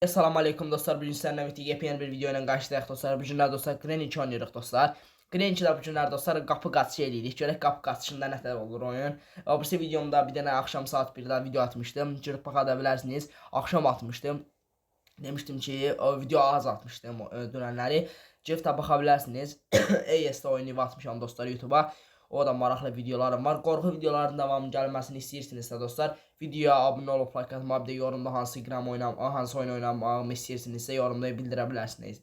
Assalamu alaikum dostlar. Bugün sizlerle birlikte yepyeni bir video ile karşıdayıq dostlar. Bu günlər dostlar Granny 2 oynayırıq dostlar. Granny 2'də bu günlər dostlar qapı qaçışı eləyirik. Görək qapı qaçışında nətər olur oyun. Bu videomda bir dənə axşam saat 1-də video atmışdım. Girib baxa da bilərsiniz. Axşam atmışdım. Demişdim ki o video az atmışdım dünənləri. Girib də baxa bilərsiniz. AES-də oynayıb atmışam dostlar YouTube'a. O da maraqlı videolarım var. Qorxu videolarının davamı gəlməsini istəyirsinizsə dostlar, videoya abunə olub like atmağı, bir də yorumda hansı hansı oyun oynamağımı istəyirsinizsə yorumda bildirə bilərsiniz.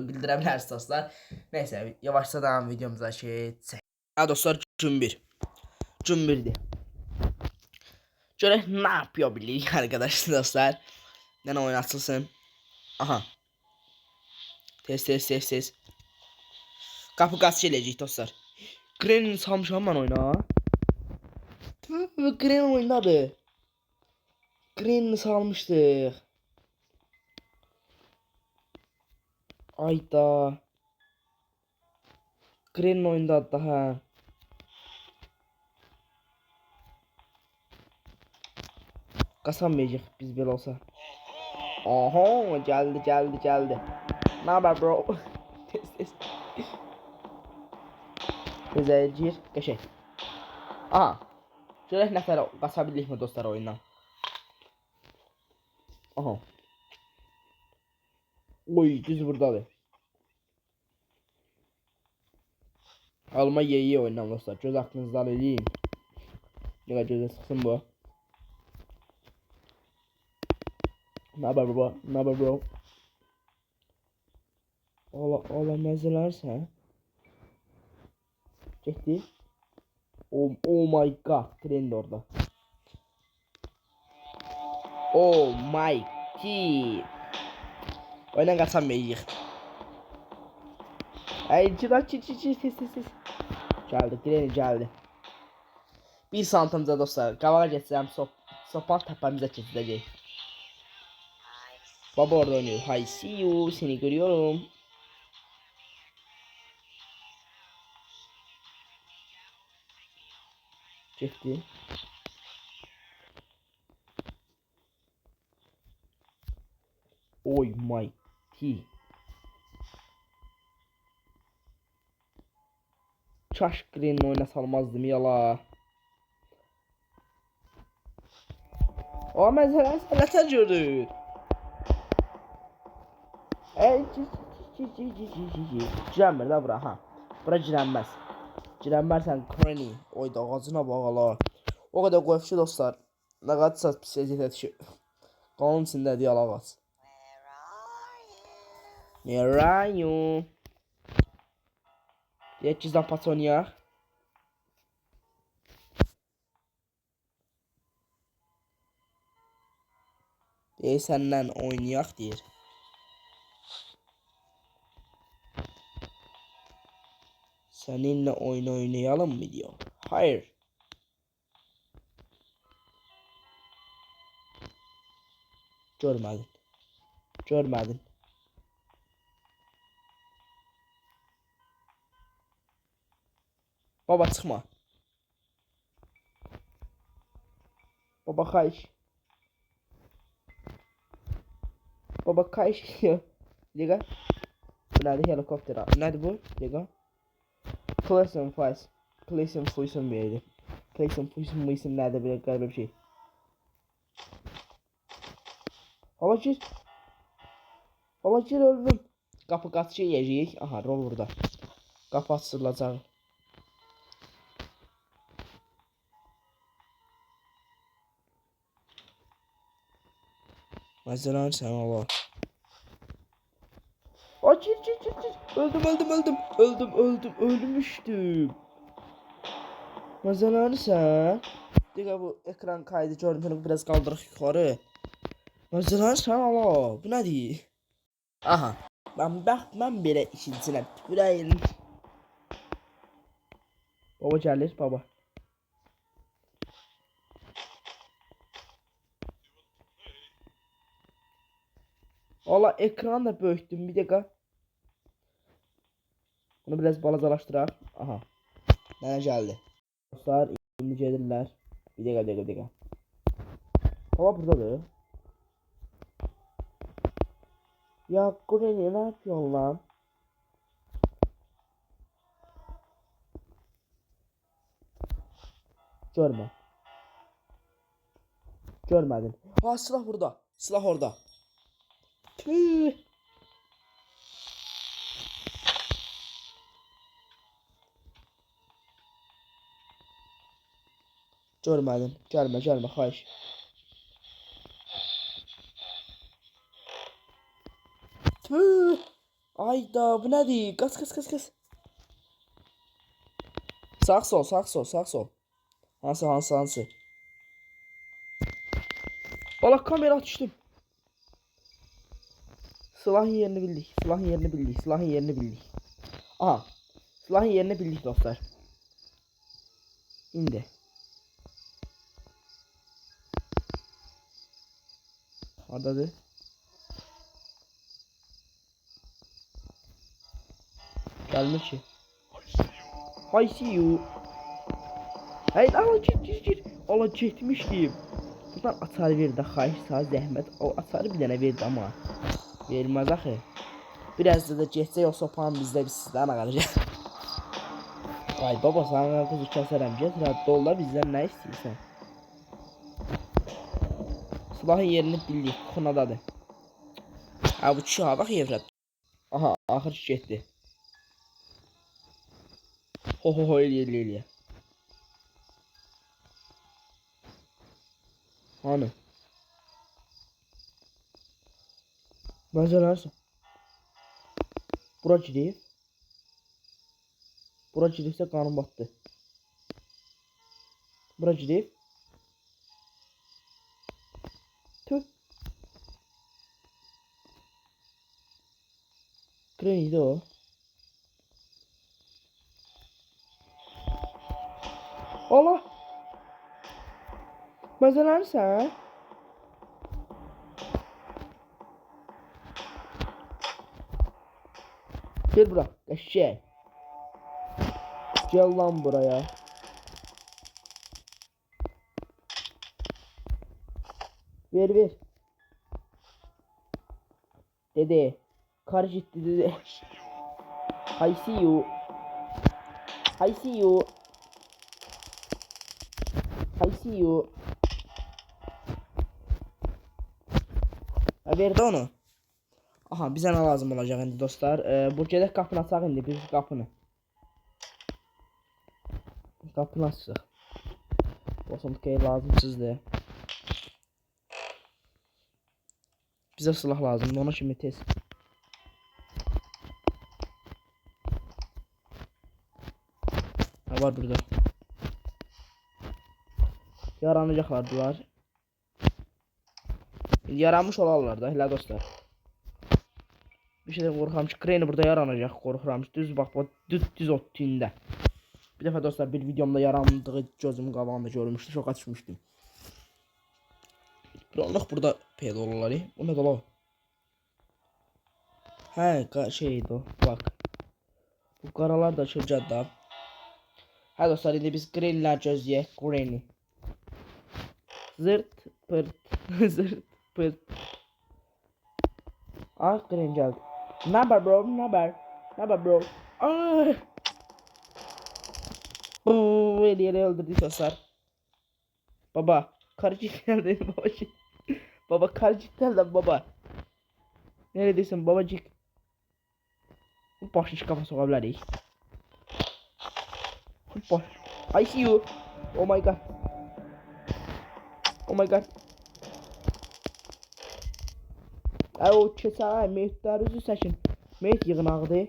Bildirə bilərsiniz dostlar. Nəysə, yavaşcadan videomuza keçək. Ha dostlar, gün 1. Gün 1'dir. Görək nə yapıyor bilirik arkadaşlar dostlar. Nə oyun açılsın. Aha. Tez. Qapı qaçış eləyəcəyik dostlar. Granny'ni salmışam mən oyuna. Granny oyundadır. Granny'ni salmışdıq. Ayda. Granny oyundadır daha. Qasanmayacaq biz belə olsa. Aha, gəldi. Ne haber bro? Tez. Gözəl gir, qəşəng. Aha. Görək nəfər qaça bilirikmi dostlar oyundan. Aha. Oy, düz buradadır. Alma yeyi oyundan dostlar. Göz aklınızdan edeyim. Ne kadar göze sıksın bu. Ne haber bro? Ola mezelerse. Çekti. Oh my god. Tren de orada. Oh my god. Oyundan kaçamayacaq. Ay çırak ses. Geldi, geldi. Bir santimde dostlar. Qabağa geçsəm sopan təpəmizə keçəcək. Baba orada oynuyor. Hi, see you. Seni görüyorum. Çekti. Oy my god. Çaş Green'in oyuna salmazdım yala. O mesela sen gördün. Girənmir də bura, ha. Bura girənməz. Girənmərsən Granny. Oy da ağacına bağala. O kadar qoyufçu dostlar. Nə qaçsa pis əziyyətə düşür. Qanun içindədir yala ağac. Where are you? Deyək gizdən paç oynayaq. Deyək səndən oynayaq deyir. Seninle oyun oynayalım mı diyor. Hayır. Görmedin. Baba çıkma. Baba kayış. Liga. Bu nerede helikopter abi? Nerede bu? Liga. Class'ın bir yeri. Class'ın bu isim nerede bir garip bir şey. Baba gir öldüm. Kapı kaçışı yiyecek. Aha rol burada. Kapı açılacak. Mesela sen Allah. Gir. Ölmüştüm. Mesela sen. Diga bu ekran kaydı görüntünü biraz kaldırıq yukarı. Mesela sen Allah. Bu ne değil? Aha. Ben belə işincinə tüpürəyim. Baba gəlir baba. Allah ekran da böyütdüm bir dəqiqə. Bunu biraz balacalaşdıraq. Aha. Mənə gəldi. Dostlar indi gedirlər. Bir dəqiqə. Baba buradadır. Ya Granny ne yapıyorsun lan? Görme. Görmedin. Ha silah burada. Silah orada. Tüh. Görmedin. Gelme gelme hayır. Tüh. Ayda bu nedir? Kaç. Sağ sol. Hansı. Allah kamera düştüm. Silahın yerini bildik. Aha. Silahın yerini bildik dostlar. İndi. Hardadır? Gelmir ki. I see you. Hayır ala gir. Ala getmişdim. Buradan atar verdi xahiş sağ zəhmət. O atarı bir dənə verdi ama. Verməz axı. Biraz da getsə yoxsa pan bizdə biz sizdən ağaracaq. Vay baba sana kızı kəsərəm. Get rədd ol da bizdən nə istəyirsən? Silahın yerini bildik. Xunadadır. Ha bu kişi ha bax Evrət. Aha axır ki getdi. Ho eləyə. Hani? Mənzərələrsə. Bura girib. Bura giribsə qanun batdı. Bura girib. Tüh. Granny'di o. Allah. Mənzərələrsə. Gel bura. Eşek. Gel lan buraya. Ver. Dede. Karı gitti dede. I see you. Ha, verdi onu. Aha bize ne lazım olacak indi dostlar. Bu gedək qapını açaq indi bir qapını. Qapını açaq. Bosuntkaya lazımsızdır. Bize silah lazım. Ona kimi tez. Ne var burada? Yaranacaklardılar. Yaranmış olarlar da hele dostlar. Bir şeyden korkuram ki Crane burada yaranacak. Korkuram ki düz bak bu düz ottuğunda. Bir defa dostlar bir videomda yarandığı gözümün qabağında görmüştüm. Şoka düşmüştüm. Bir anlıq burada peyda olurlar. Bu ne dola? He şeydi o. Bak. Bu qaralar da çırcad da. Hə dostlar indi biz Crane'lər gözləyək. Crane. Zırt pırt. Ah Crane geldi. Ne haber bro? Ay. Bu elleri öldürdü dostlar. Baba karıcık geldi babacık. Baba karıcık geldi baba. Neredesin babacık? Bu başlı kafa sokabiliriz. I see you. Oh my god. O keçə meyitlərinizi səkin. Meyit yığınağıdır.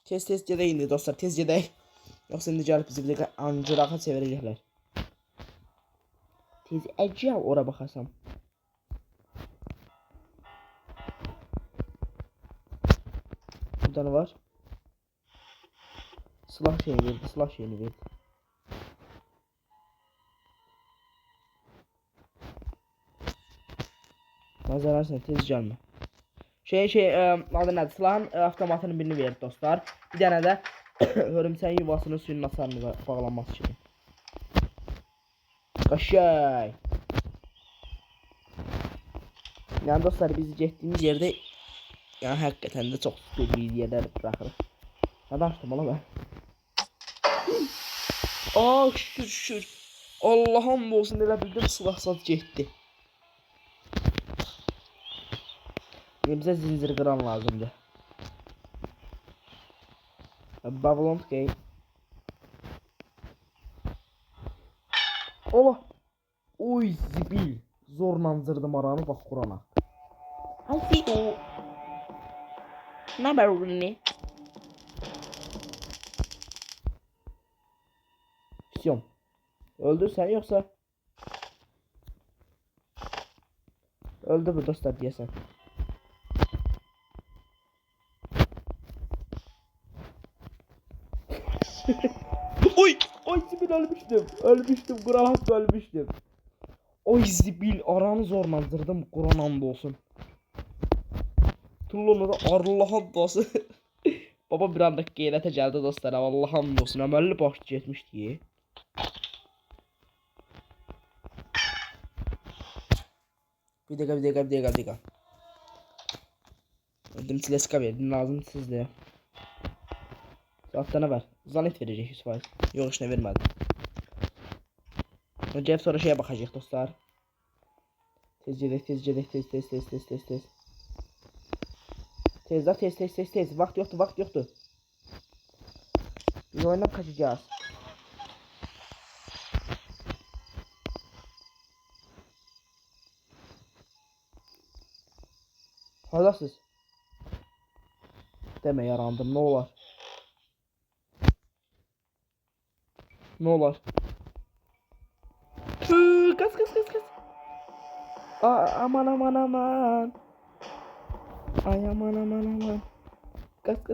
Tez gedək indi dostlar, tez gedək. Yoxsa indi gəlib bizi bir dəqiqə ancırağa çevirəcəklər. Tez əcəl ora baxasam. Burada ne var? Silah şeyini verdi. Nazararsan tez gəlmə. Adı nədir? Silahın avtomatının birini verdi dostlar. Bir dənə də hörümçəyin yuvasının suyun hasarını bağlanması için. Qaşay. Yəni dostlar biz getdiyimiz yerdə Yəni həqiqətən də çox bir yerlər buraxır. Nə danışdım ola mən? Aa şükür. Allah'ım olsun elə bildim silahsız getdi. Bizə zincir qıran lazımdır. Babylon Gate. Ola. Oy zibil. Zorla zırdım aranı bak Kur'an'a. Haydi. Ne haber Rini? İstiyorum. Öldür sen yoksa. Öldü bu dostlar diyesen. Oy! Oy zibil ölmüştüm. Kur'an hakkı ölmüştüm. Oy zibil aranı zorlandırdım. Kur'an hamd olsun. Tullunu da Allah'ın dostu. Baba bir anda qeyrətə gəldi dostlar. Allah'ın olsun. Əməlli baş getmişdi. Bir dəqiqə. Öldüm sileska verdim. Lazım sizde. Altına ver. Zanet verecek 100%. Yok işine vermedi. Önce sonra şeye bakacak dostlar. Tez. Tez. Vaxt yoktu. Biz oynayıp kaçacağız. Hardasınız? Deme yarandım ne olar? Ne olar? Kız. Aman. Ay aman. Kız.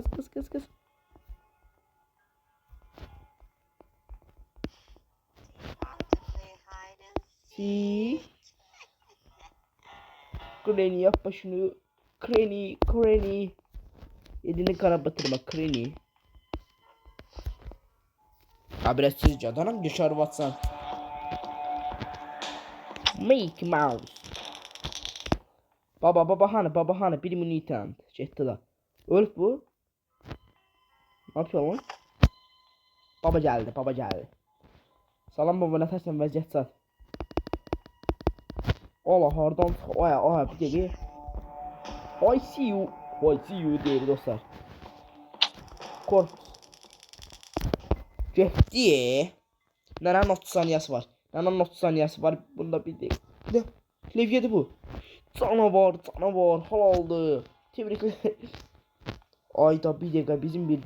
Si. Granny yapma şunu. Granny. Elini kana batırma Granny. Abi sizce adamım dışarı batsan. Mickey Mouse. Baba hani bir mutant. Çekti la. Ölüp bu. Ne yapıyor lan? Baba geldi. Salam baba nəfəsən vəziyyət sat. Ola hardan çıx. Aya bir dəqiqə. I see you deyir dostlar. Korpus. Getdi. Nənənin 30 saniyəsi var. Bunda bir dəqiqə. Levyedir bu. Canavar halaldı. Tebrikler. Ayda bir dakika bizim bir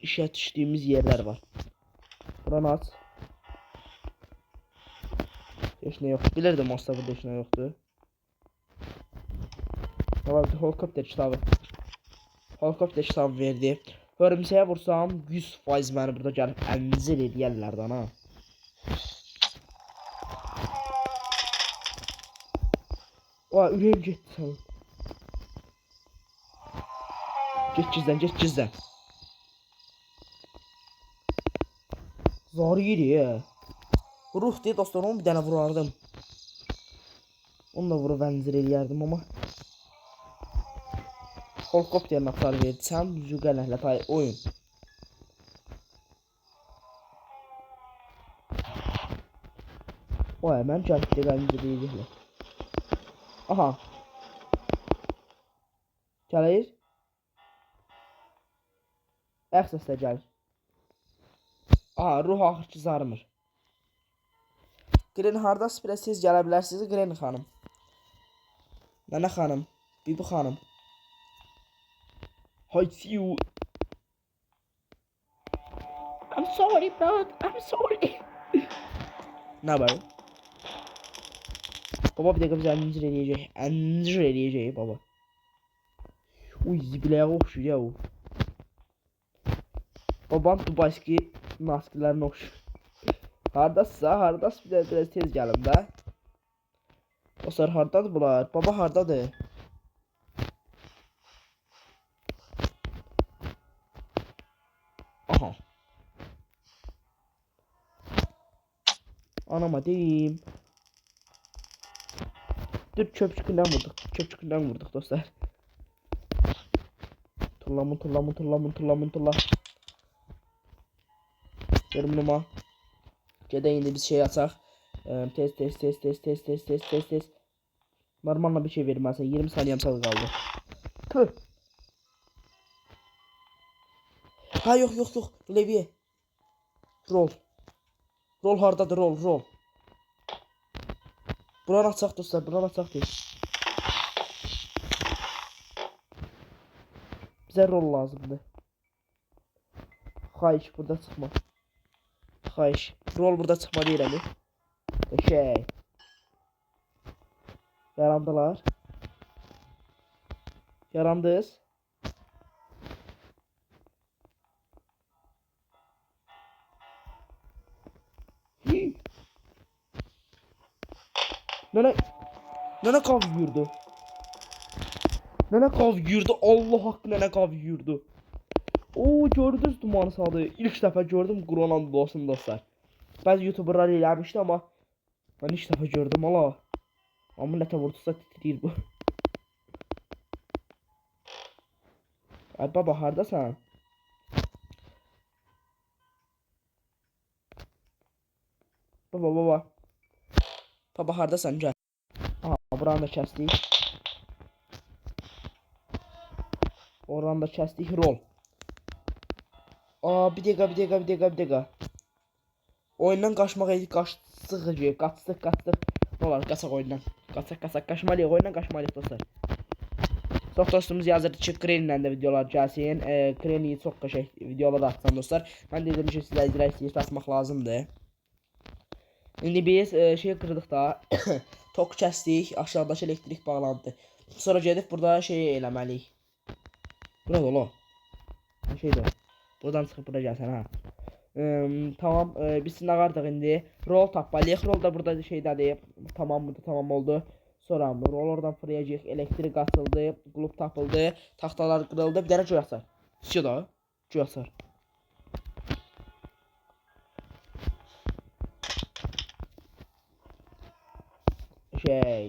işe düştüğümüz yerler var. Buranı aç. Hiç ne yok. Bilirdim aslında burada hiç ne yoktu. Tamam helikopter kitabı verdi. Hörümsəyə vursam 100% məni burada gəlib əmzil edərlərdən ha. Aa ürəyim getdi sənin. Get gizlən. Zor yeri ya. Ruh diye dostlar onu bir tane vurardım. Onu da vurup enzir eləyərdim ama. Helikopterin atar versəm züqələhlə tay oyun. O hemen gəldi enzir eləyərlər. Aha. Gəlir. Əx səslə gəlir. Aha ruh axır ki zarmır. Gren hardas biraz siz gələ bilərsiniz Gren xanım. Nənə xanım. Bibi xanım. I see you. I'm sorry bro. Ne haber? Baba bir dakika bize enzir eləyəcək baba. Uy zibiləyə oxşur ya o. Babam Dubayski maskelerin oxşur. Hardas bir de biraz tez gəlim də. O sır hardadır bunlar? Baba hardadır? Aha. Anama deyim. Dur çöpçükünden vurduk dostlar. Muntulla. Yorumlama. Gedək indi biz şey açaq. Test. Normalna bir şey verməsən. 20 saniyəm sağ qaldı. Tüh. Ha yox. Leviye. Rol hardadır rol. Buranı açaq dostlar, Bizə rol lazımdır. Xahiş burada çıxma. Rol burada çıxma deyirəm. Şey. Yarandınız. Nene kav yürüdü. Allah haqqı nene kav yürüdü. Oo gördünüz dumanı saldı. İlk dəfə gördüm Qur'an olsun dostlar. Bəzi YouTuberlar eləmişdi amma mən ilk dəfə gördüm ala. Amma nətə vurdusa titriyir bu. Ay baba hardasan? Baba. Baba hardasan gəl. Aha buranı da kəsdik. Oranı da kəsdik rol. Aa bir dəqiqə. Oyundan qaçmaq edik, qaçdıq. Ne olar, qaçaq oyundan. Qaçmalıyıq, oyundan qaçmalıyıq dostlar. Çox dostumuz yazırdı ki, Krenlə də videolar gəlsin. Kreni çox qəşəng videolar atacağam dostlar. Mən dedim ki, sizə izləyicilik atmaq lazımdır. İndi biz şey qırdıq da, tok kəsdik, aşağıdakı elektrik bağlandı. Sonra gedib burada şey eləməliyik. Burada ola. Şeydir. Buradan çıxıb bura gəlsən ha. Tamam, biz nə qardıq indi? Rol tapmalıyıq. Rol da burada şeydədir. Tamam oldu. Sonra rol oradan fırlayacaq. Elektrik açıldı. Qulp tapıldı. Taxtalar qırıldı. Bir dənə göy açar. Sıçı da. Göy açar.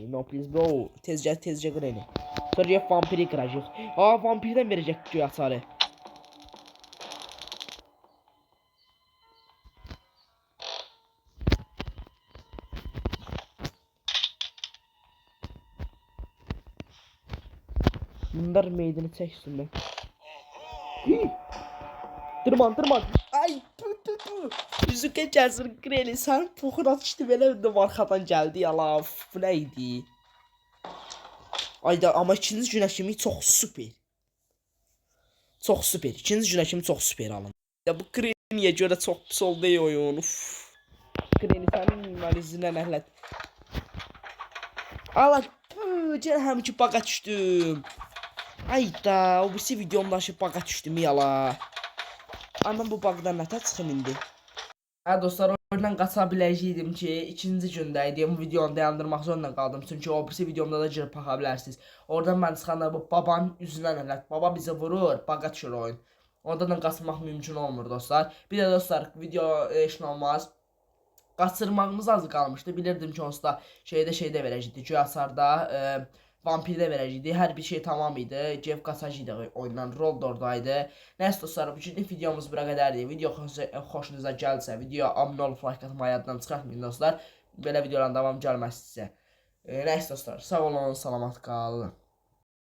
No please bro. Tezcə qırəni. Sonra vampiri qıracaq. Aa vampirdən verəcək göy açarı. Bunlar meydini çək üstündən. Tırman. Ay tu. Yüzü keçərsin Kreli. Sən poxun atışdı belə öndə arxadan gəldi yala. Bu nə idi? Ayda amma ikinci günəşimi çox super. İkinci günəşimi çox super alın. Ya bu Kreliyə görə çox pis oldu oyun. Kreli sənin analizinə nəhlət. Allah gəl həmişə baqa düşdüm. Ayda o birisi videomda aşı baqa düşdüm yala. Amma bu bağdan nətə çıxım indi? Hə dostlar, oyundan qaça biləcəydim ki, ikinci gündə idim, videonu dayandırmaq zorunda qaldım. Çünki o birisi videomda da girib baxa bilərsiniz. Oradan mən çıxanda bu babanın üzünə nələt. Baba bizi vurur, baqa düşür oyun. Oradan qaçmaq mümkün olmur dostlar. Bir də dostlar, video işin olmaz. Qaçırmağımız az qalmışdı. Bilirdim ki, onsuz da şeydə verəcəkdi. Güyasarda vampirdə verəcəkdi. Hər bir şey tamam idi. Cev qaçacaqdı oyundan. Rol da oradaydı. Nəysə dostlar, bugünkü videomuz bura qədərdir. Video xoşunuza gəlsə, videoya abunə olub like atmayı yaddan çıxartmayın dostlar. Belə videoların davam gəlməsi sizə. Nəysə dostlar, sağ olun, salamat qalın.